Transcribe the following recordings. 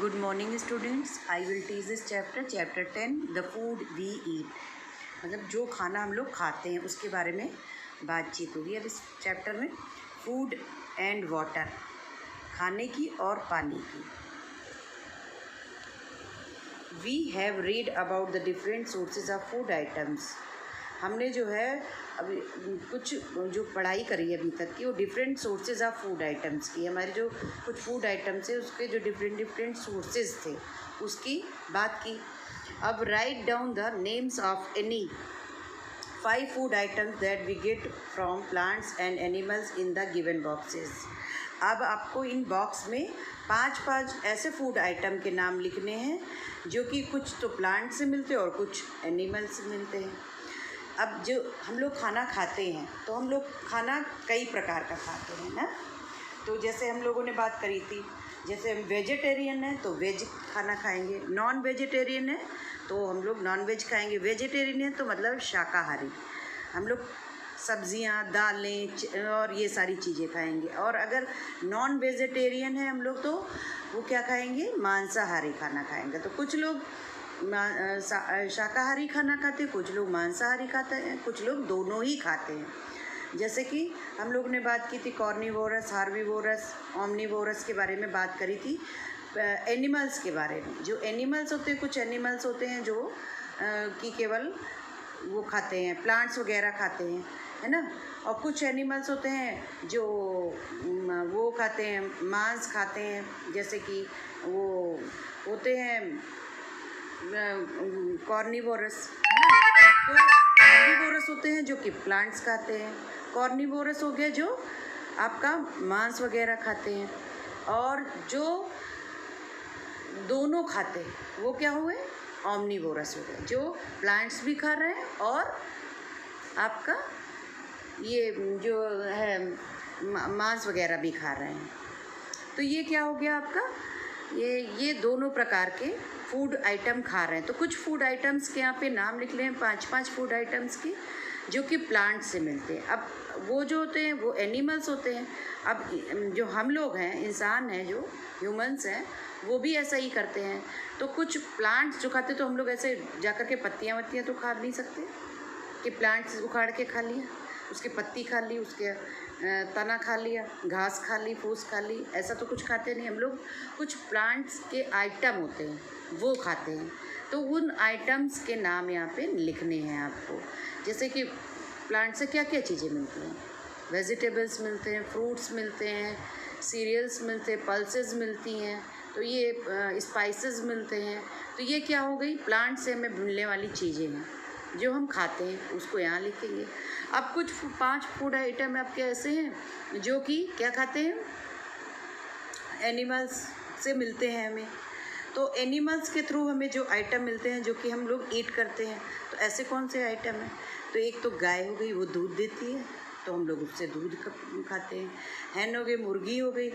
Good morning students. I will teach this chapter 10, the food we eat. मतलब जो खाना हम लोग खाते हैं उसके बारे में बातचीत होगी अब इस चैप्टर में। फूड एंड वाटर, खाने की और पानी की। We have read about the different sources of food items. हमने जो है अभी कुछ जो पढ़ाई करी है अभी तक की, वो different sources of food items की। हमारे जो कुछ फूड आइटम्स है उसके जो डिफरेंट सोर्सेज थे उसकी बात की। अब write down the names of any 5 food items that we get from plants and animals in the given boxes. अब आपको इन बॉक्स में 5 ऐसे फूड आइटम के नाम लिखने हैं जो कि कुछ तो प्लांट से मिलते हैं और कुछ एनिमल से मिलते हैं। अब जो हम लोग खाना खाते हैं तो हम लोग खाना कई प्रकार का खाते हैं ना। तो जैसे हम लोगों ने बात करी थी, जैसे हम वेजिटेरियन है तो वेज खाना खाएंगे, नॉन वेजिटेरियन है तो हम लोग नॉन वेज खाएंगे, वेजिटेरियन है तो मतलब शाकाहारी, हम लोग सब्जियां, दालें और ये सारी चीज़ें खाएंगे। और अगर नॉन वेजिटेरियन है हम लोग तो वो क्या खाएंगे, मांसाहारी खाना खाएंगे। तो कुछ लोग शाकाहारी खाना खाते हैं, कुछ लोग मांसाहारी खाते हैं, कुछ लोग दोनों ही खाते हैं। जैसे कि हम लोग ने बात की थी कॉर्निवोरस, हार्बीवोरस, ओमनीवोरस के बारे में बात करी थी। एनिमल्स के बारे में, जो एनिमल्स होते हैं, कुछ एनिमल्स होते हैं जो कि केवल वो खाते हैं, प्लांट्स वगैरह खाते हैं, है ना। और कुछ एनिमल्स होते हैं जो वो खाते हैं, मांस खाते हैं, जैसे कि वो होते हैं कॉर्निवोरस, तो हार्बीवोरस होते हैं जो कि प्लांट्स खाते हैं। कॉर्निवोरस हो गया जो आपका मांस वगैरह खाते हैं, और जो दोनों खाते हैं वो क्या हुए, ओमनीवोरस हो गए, जो प्लांट्स भी खा रहे हैं और आपका ये जो है मांस वगैरह भी खा रहे हैं। तो ये क्या हो गया आपका, ये दोनों प्रकार के फूड आइटम खा रहे हैं। तो कुछ फूड आइटम्स के यहाँ पे नाम लिख लें, 5 फूड आइटम्स के जो कि प्लांट से मिलते हैं। अब वो जो होते हैं वो एनिमल्स होते हैं। अब जो हम लोग हैं, इंसान हैं, जो ह्यूमंस हैं, वो भी ऐसा ही करते हैं। तो कुछ प्लांट्स जो खाते, तो हम लोग ऐसे जाकर के पत्तियाँ वत्तियाँ तो खा नहीं सकते कि प्लांट्स उखाड़ के खा लिया, उसकी पत्ती खा ली, उसके तना खा लिया, घास खा ली, फूस खा ली, ऐसा तो कुछ खाते नहीं हम लोग। कुछ प्लांट्स के आइटम होते हैं वो खाते हैं। तो उन आइटम्स के नाम यहाँ पे लिखने हैं आपको। जैसे कि प्लांट से क्या क्या चीज़ें मिलती हैं, वेजिटेबल्स मिलते हैं, फ्रूट्स मिलते हैं, सीरियल्स मिलते हैं, पल्सेस मिलती हैं, तो ये स्पाइसेस मिलते हैं। तो ये क्या हो गई, प्लांट से हमें मिलने वाली चीज़ें हैं जो हम खाते हैं, उसको यहाँ लिखेंगे। अब कुछ 5 फूड आइटम आपके ऐसे हैं जो कि क्या खाते हैं, एनिमल्स से मिलते हैं हमें। तो एनिमल्स के थ्रू हमें जो आइटम मिलते हैं जो कि हम लोग ईट करते हैं, तो ऐसे कौन से आइटम हैं, तो एक तो गाय हो गई, वो दूध देती है तो हम लोग उससे दूध खाते हैं। हैन हो गई, मुर्गी हो गई,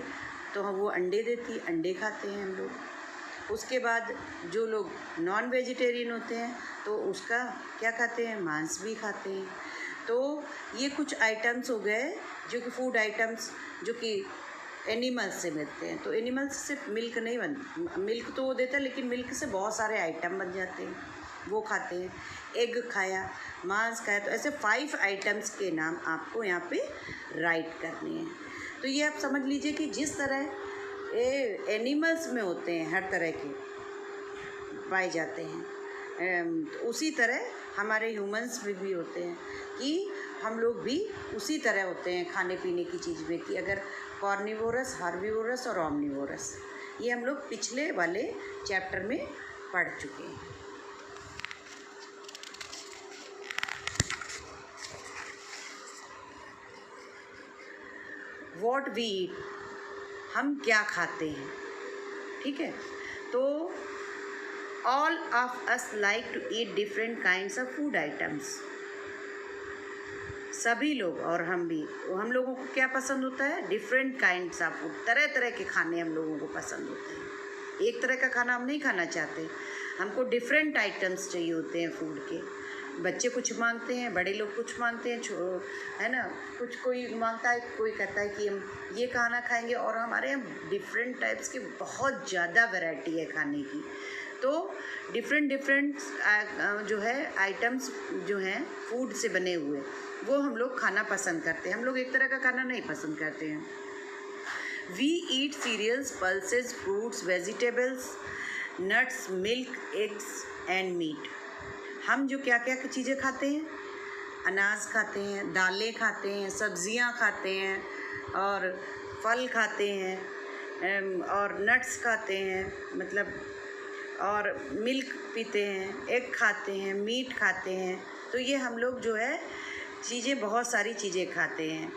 तो हम वो अंडे देती है, अंडे खाते हैं हम लोग। उसके बाद जो लोग नॉन वेजिटेरियन होते हैं तो उसका क्या खाते हैं, मांस भी खाते हैं। तो ये कुछ आइटम्स हो गए जो कि फूड आइटम्स जो कि एनिमल्स से मिलते हैं। तो एनिमल्स से मिल्क नहीं मिल्क तो वो देता है, लेकिन मिल्क से बहुत सारे आइटम बन जाते हैं, वो खाते हैं। एग खाया, मांस खाया, तो ऐसे 5 आइटम्स के नाम आपको यहाँ पे राइट करने हैं। तो ये आप समझ लीजिए कि जिस तरह एनिमल्स में होते हैं, हर तरह के पाए जाते हैं, तो उसी तरह हमारे ह्यूमंस में भी होते हैं कि हम लोग भी उसी तरह होते हैं खाने पीने की चीज़ में, कि अगर कॉर्निवोरस, हार्बीवोरस और ओमनीवोरस, ये हम लोग पिछले वाले चैप्टर में पढ़ चुके हैं। व्हाट वी ईट, हम क्या खाते हैं, ठीक है। तो all of us like to eat different kinds of food items. सभी लोग और हम भी, हम लोगों को क्या पसंद होता है, डिफरेंट काइंड्स ऑफ फूड, तरह तरह के खाने हम लोगों को पसंद होते हैं। एक तरह का खाना हम नहीं खाना चाहते, हमको डिफरेंट आइटम्स चाहिए होते हैं फूड के। बच्चे कुछ मांगते हैं, बड़े लोग कुछ मांगते हैं, है ना, कुछ कोई मांगता है, कोई कहता है कि हम ये खाना खाएंगे। और हमारे यहाँ डिफरेंट टाइप्स की बहुत ज़्यादा वैरायटी है खाने की। तो डिफरेंट डिफरेंट जो है आइटम्स जो हैं फूड से बने हुए, वो हम लोग खाना पसंद करते हैं। हम लोग एक तरह का खाना नहीं पसंद करते हैं। We eat cereals, pulses, fruits, vegetables, nuts, milk, eggs and meat. हम जो क्या क्या चीज़ें खाते हैं, अनाज खाते हैं, दालें खाते हैं, सब्जियां खाते हैं, और फल खाते हैं, और नट्स खाते हैं, मतलब, और मिल्क पीते हैं, एग खाते हैं, मीट खाते हैं। तो ये हम लोग जो है चीज़ें, बहुत सारी चीज़ें खाते हैं।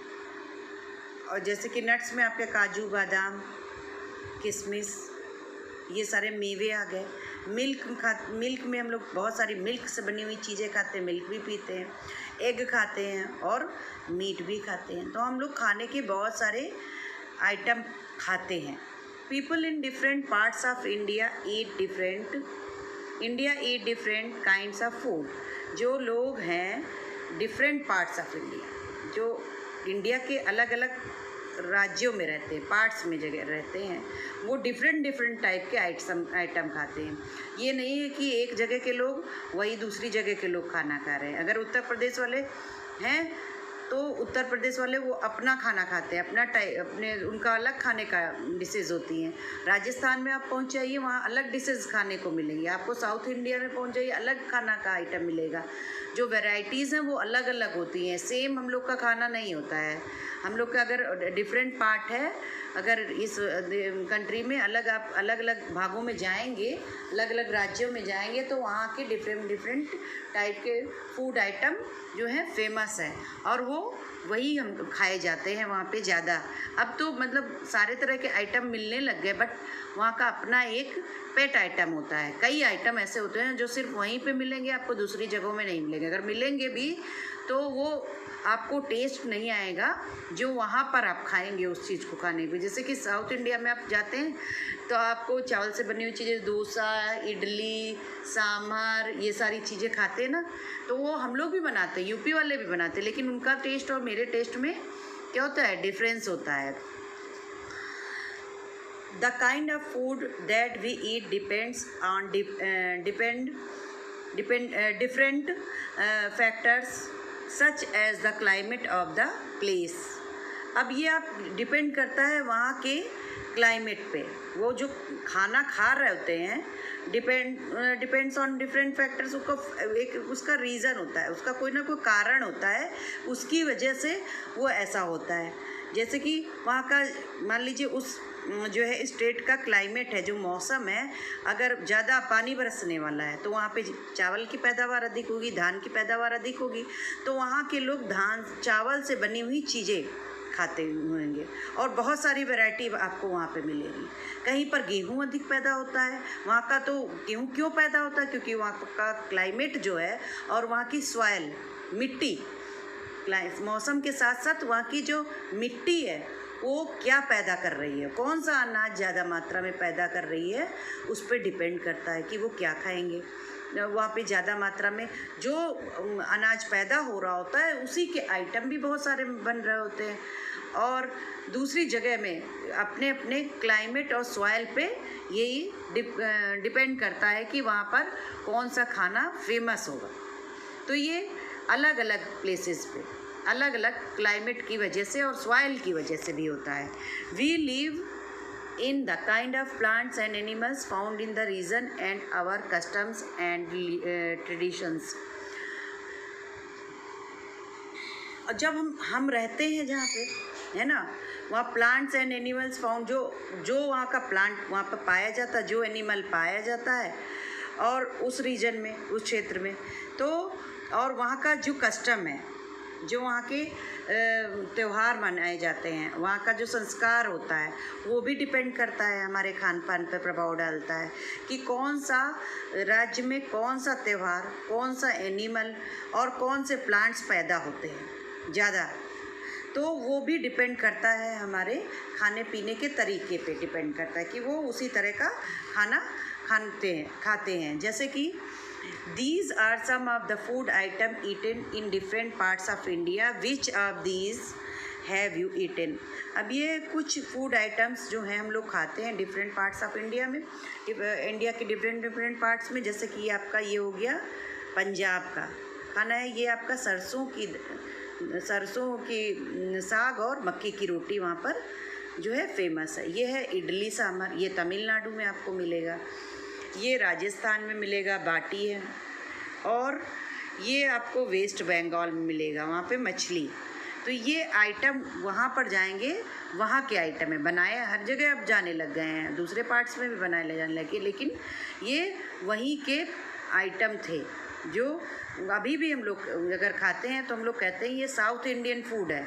और जैसे कि नट्स में आपके काजू, बादाम, किशमिश, ये सारे मेवे आ गए। मिल्क में हम लोग बहुत सारी मिल्क से बनी हुई चीज़ें खाते हैं, मिल्क भी पीते हैं, एग खाते हैं और मीट भी खाते हैं। तो हम लोग खाने के बहुत सारे आइटम खाते हैं। People in different parts of India eat different kinds of food. जो लोग हैं डिफरेंट पार्ट्स ऑफ इंडिया, जो इंडिया के अलग अलग राज्यों में रहते हैं, पार्ट्स में जगह रहते हैं, वो डिफरेंट टाइप के आइटम खाते हैं। ये नहीं है कि एक जगह के लोग वही दूसरी जगह के लोग खाना खा रहे हैं। अगर उत्तर प्रदेश वाले हैं तो उत्तर प्रदेश वाले वो अपना खाना खाते हैं, अपने उनका अलग खाने का डिशेज़ होती हैं। राजस्थान में आप पहुंच जाइए, वहाँ अलग डिशेज़ खाने को मिलेंगी। आपको साउथ इंडिया में पहुंच जाइए, अलग खाना का आइटम मिलेगा। जो वैरायटीज़ हैं वो अलग अलग होती हैं, सेम हम लोग का खाना नहीं होता है। हम लोग का अगर डिफरेंट पार्ट है, अगर इस कंट्री में आप अलग अलग भागों में जाएंगे, अलग अलग राज्यों में जाएंगे, तो वहाँ के डिफरेंट टाइप के फूड आइटम जो है फेमस है, और वो वही हम खाए जाते हैं वहाँ पे ज़्यादा। अब तो मतलब सारे तरह के आइटम मिलने लग गए, बट वहाँ का अपना एक पेट आइटम होता है। कई आइटम ऐसे होते हैं जो सिर्फ वहीं पे मिलेंगे, आपको दूसरी जगहों में नहीं मिलेंगे। अगर मिलेंगे भी तो वो आपको टेस्ट नहीं आएगा जो वहाँ पर आप खाएंगे उस चीज़ को खाने पे। जैसे कि साउथ इंडिया में आप जाते हैं तो आपको चावल से बनी हुई चीज़ें, डोसा, इडली, सांभर, ये सारी चीज़ें खाते हैं ना, तो वो हम लोग भी बनाते हैं, यूपी वाले भी बनाते हैं, लेकिन उनका टेस्ट और मेरे टेस्ट में क्या होता है, डिफरेंस होता है। The kind of food that we eat depends on different factors such as the climate of the place. अब ये आप डिपेंड करता है वहाँ के क्लाइमेट पे। वो जो खाना खा रहे होते हैं डिपेंड्स ऑन डिफरेंट फैक्टर्स। उसका रीज़न होता है, उसका कोई ना कोई कारण होता है, उसकी वजह से वो ऐसा होता है। जैसे कि वहाँ का मान लीजिए उस जो है स्टेट का क्लाइमेट है, जो मौसम है, अगर ज़्यादा पानी बरसने वाला है तो वहाँ पे चावल की पैदावार अधिक होगी, धान की पैदावार अधिक होगी, तो वहाँ के लोग चावल से बनी हुई चीज़ें खाते होंगे, और बहुत सारी वैरायटी आपको वहाँ पे मिलेगी। कहीं पर गेहूँ अधिक पैदा होता है, वहाँ का तो गेहूँ क्यों पैदा होता है, क्योंकि वहाँ का क्लाइमेट जो है और वहाँ की सॉइल, मिट्टी, मौसम के साथ साथ वहाँ की जो मिट्टी है वो क्या पैदा कर रही है, कौन सा अनाज ज़्यादा मात्रा में पैदा कर रही है, उस पर डिपेंड करता है कि वो क्या खाएंगे। वहाँ पे ज़्यादा मात्रा में जो अनाज पैदा हो रहा होता है उसी के आइटम भी बहुत सारे बन रहे होते हैं, और दूसरी जगह में अपने अपने क्लाइमेट और सॉइल पे यही डिपेंड करता है कि वहाँ पर कौन सा खाना फेमस होगा। तो ये अलग अलग प्लेसेस पे अलग अलग क्लाइमेट की वजह से और सॉइल की वजह से भी होता है। We live in the kind of plants and animals found in the region and our customs and traditions. और जब हम रहते हैं जहाँ पे, है ना, वहाँ प्लांट्स एंड एनिमल्स फाउंड, जो वहाँ का प्लांट वहाँ पर पाया जाता है, जो एनिमल पाया जाता है, और उस रीजन में, उस क्षेत्र में, तो और वहाँ का जो कस्टम है, जो वहाँ के त्यौहार मनाए जाते हैं, वहाँ का जो संस्कार होता है, वो भी डिपेंड करता है, हमारे खान पान पर प्रभाव डालता है कि कौन सा राज्य में कौन सा त्यौहार, कौन सा एनिमल और कौन से प्लांट्स पैदा होते हैं ज़्यादा। तो वो भी डिपेंड करता है, हमारे खाने पीने के तरीके पे डिपेंड करता है कि वो उसी तरह का खाना खाते हैं। जैसे कि These are some of the food item eaten in different parts of India. Which of these have you eaten? अब ये कुछ फूड आइटम्स जो हैं हम लोग खाते हैं डिफरेंट पार्ट्स ऑफ इंडिया में, इंडिया के डिफरेंट पार्ट्स में। जैसे कि आपका ये हो गया पंजाब का खाना है, ये आपका सरसों की साग और मक्की की रोटी वहाँ पर जो है फेमस है। ये है इडली सांभर, ये तमिलनाडु में आपको मिलेगा। ये राजस्थान में मिलेगा, बाटी है। और ये आपको वेस्ट बंगाल में मिलेगा, वहाँ पे मछली। तो ये आइटम वहाँ पर जाएंगे, वहाँ के आइटम है, बनाया हर जगह अब जाने लग गए हैं, दूसरे पार्ट्स में भी बनाए ले जाने लगे, लेकिन ये वहीं के आइटम थे जो अभी भी हम लोग अगर खाते हैं तो हम लोग कहते हैं ये साउथ इंडियन फूड है,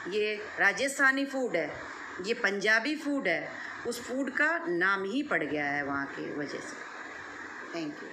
ये राजस्थानी फूड है, ये पंजाबी फूड है। उस फूड का नाम ही पड़ गया है वहाँ की वजह से। Thank you.